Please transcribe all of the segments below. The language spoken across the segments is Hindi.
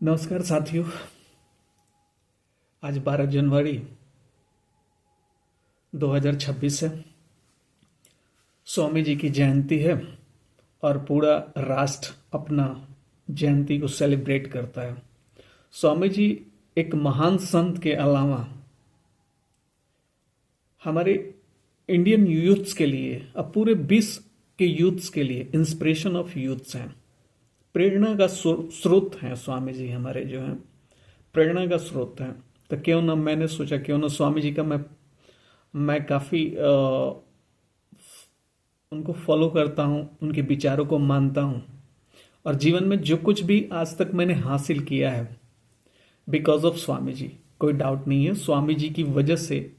नमस्कार साथियों। आज 12 जनवरी 2026 है। स्वामी जी की जयंती है और पूरा राष्ट्र अपना जयंती को सेलिब्रेट करता है। स्वामी जी एक महान संत के अलावा हमारे इंडियन यूथ्स के लिए अब पूरे विश्व के यूथ्स के लिए इंस्पिरेशन ऑफ यूथ्स हैं। प्रेरणा का स्रोत हैं स्वामी जी, हमारे जो हैं प्रेरणा का स्रोत हैं। तो क्यों ना मैंने सोचा क्यों ना स्वामी जी का मैं काफ़ी उनको फॉलो करता हूँ, उनके विचारों को मानता हूँ और जीवन में जो कुछ भी आज तक मैंने हासिल किया है बिकॉज ऑफ स्वामी जी, कोई डाउट नहीं है। स्वामी जी की वजह से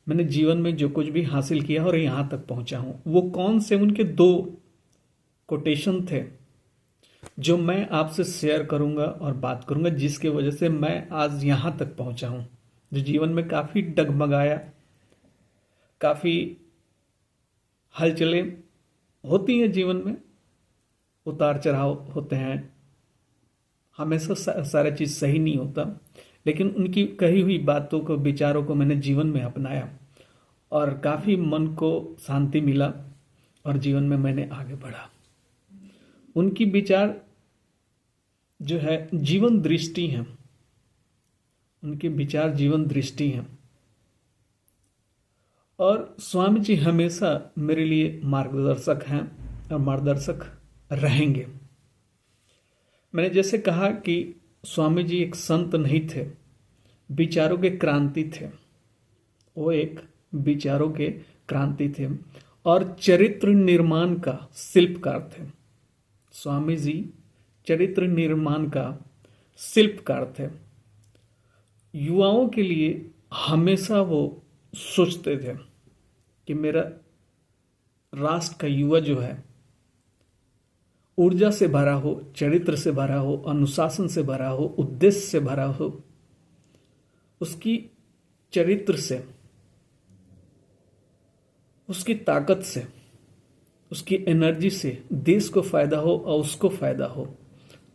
मैंने जीवन में जो कुछ भी हासिल किया और यहाँ तक पहुँचा हूँ। वो कौन से उनके दो कोटेशन थे जो मैं आपसे शेयर करूंगा और बात करूंगा, जिसके वजह से मैं आज यहां तक पहुंचा हूं, जो जीवन में काफी डगमगाया, काफी हलचलें होती हैं जीवन में, उतार चढ़ाव होते हैं, हमेशा सारा चीज सही नहीं होता, लेकिन उनकी कही हुई बातों को, विचारों को मैंने जीवन में अपनाया और काफी मन को शांति मिला और जीवन में मैंने आगे बढ़ा। उनकी विचार जो है जीवन दृष्टि है, उनके विचार जीवन दृष्टि है और स्वामी जी हमेशा मेरे लिए मार्गदर्शक हैं और मार्गदर्शक रहेंगे। मैंने जैसे कहा कि स्वामी जी एक संत नहीं थे, विचारों के क्रांति थे। वो एक विचारों के क्रांति थे और चरित्र निर्माण का शिल्पकार थे। स्वामी जी चरित्र निर्माण का शिल्पकार थे। युवाओं के लिए हमेशा वो सोचते थे कि मेरा राष्ट्र का युवा जो है ऊर्जा से भरा हो, चरित्र से भरा हो, अनुशासन से भरा हो, उद्देश्य से भरा हो, उसकी चरित्र से, उसकी ताकत से, उसकी एनर्जी से देश को फायदा हो और उसको फायदा हो।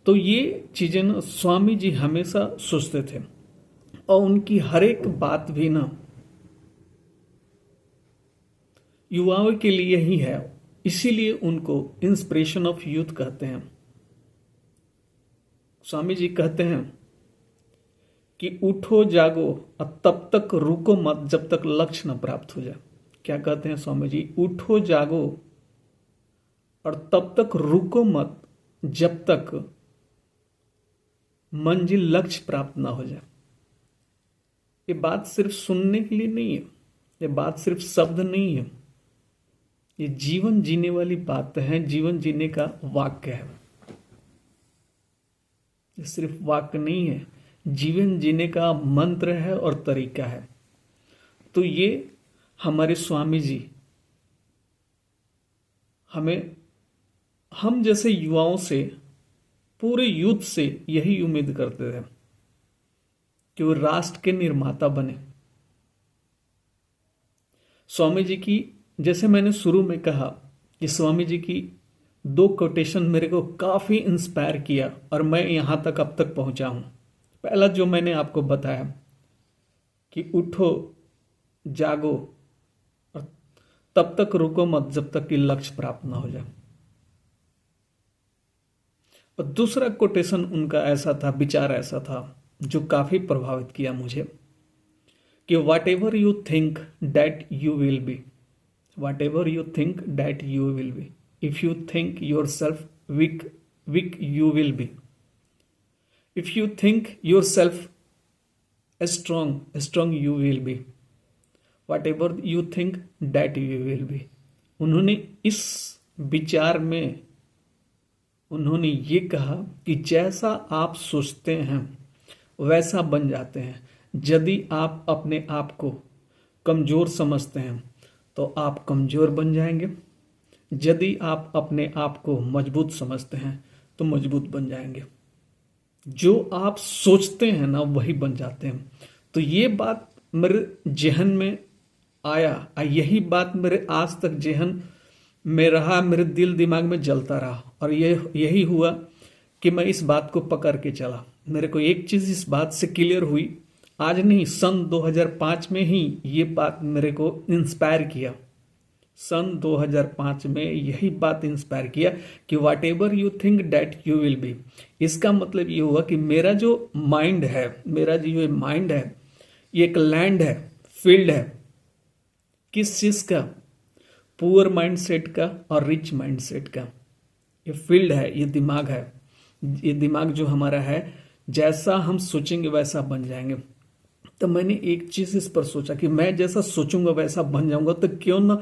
तो ये चीजें ना स्वामी जी हमेशा सोचते थे और उनकी हर एक बात भी ना युवाओं के लिए ही है, इसीलिए उनको इंस्पिरेशन ऑफ यूथ कहते हैं। स्वामी जी कहते हैं कि उठो जागो और तब तक रुको मत जब तक लक्ष्य न प्राप्त हो जाए। क्या कहते हैं स्वामी जी? उठो जागो और तब तक रुको मत जब तक मंजिल लक्ष्य प्राप्त ना हो जाए। ये बात सिर्फ सुनने के लिए नहीं है, ये बात सिर्फ शब्द नहीं है, ये जीवन जीने वाली बात है, जीवन जीने का वाक्य है। ये सिर्फ वाक्य नहीं है, जीवन जीने का मंत्र है और तरीका है। तो ये हमारे स्वामी जी हम जैसे युवाओं से, पूरे यूथ से यही उम्मीद करते थे कि वो राष्ट्र के निर्माता बने। स्वामी जी की, जैसे मैंने शुरू में कहा कि स्वामी जी की दो कोटेशन मेरे को काफी इंस्पायर किया और मैं यहां तक अब तक पहुंचा हूं। पहला जो मैंने आपको बताया कि उठो जागो और तब तक रुको मत जब तक कि लक्ष्य प्राप्त ना हो जाए। और दूसरा कोटेशन उनका ऐसा था, विचार ऐसा था जो काफी प्रभावित किया मुझे कि whatever you think that you will be, whatever you think that you will be, if you think yourself weak, weak you will be, if you think yourself strong, strong you will be, whatever you think that you will be. उन्होंने इस विचार में उन्होंने ये कहा कि जैसा आप सोचते हैं वैसा बन जाते हैं। यदि आप अपने आप को कमजोर समझते हैं तो आप कमजोर बन जाएंगे, यदि आप अपने आप को मजबूत समझते हैं तो मजबूत बन जाएंगे। जो आप सोचते हैं ना वही बन जाते हैं। तो ये बात मेरे जहन में आया, यही बात मेरे आज तक जहन में रहा, मेरे दिल दिमाग में जलता रहा और यही हुआ कि मैं इस बात को पकड़ के चला। मेरे को एक चीज इस बात से क्लियर हुई, आज नहीं, सन 2005 में ही ये बात मेरे को इंस्पायर किया। सन 2005 में यही बात इंस्पायर किया कि whatever you think that you will be. इसका मतलब ये हुआ कि मेरा जो माइंड है, मेरा जो माइंड है, ये एक लैंड है, फील्ड है। किस चीज का? पुअर माइंड सेट का और रिच माइंड सेट का। ये फील्ड है, ये दिमाग है। ये दिमाग जो हमारा है, जैसा हम सोचेंगे वैसा बन जाएंगे। तो मैंने एक चीज इस पर सोचा कि मैं जैसा सोचूंगा वैसा बन जाऊंगा, तो क्यों ना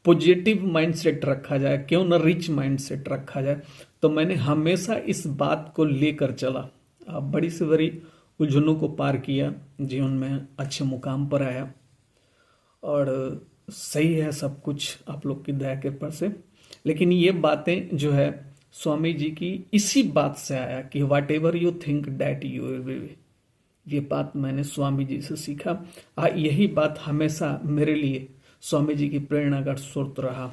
पॉजिटिव माइंडसेट रखा जाए, क्यों ना रिच माइंडसेट रखा जाए। तो मैंने हमेशा इस बात को लेकर चला, बड़ी से बड़ी उलझनों को पार किया, जीवन में अच्छे मुकाम पर आया और सही है सब कुछ आप लोग की दया कृपा से। लेकिन ये बातें जो है स्वामी जी की इसी बात से आया कि whatever you think that you will be. ये बात मैंने स्वामी जी से सीखा। यही बात हमेशा मेरे लिए स्वामी जी की प्रेरणा का स्रोत रहा।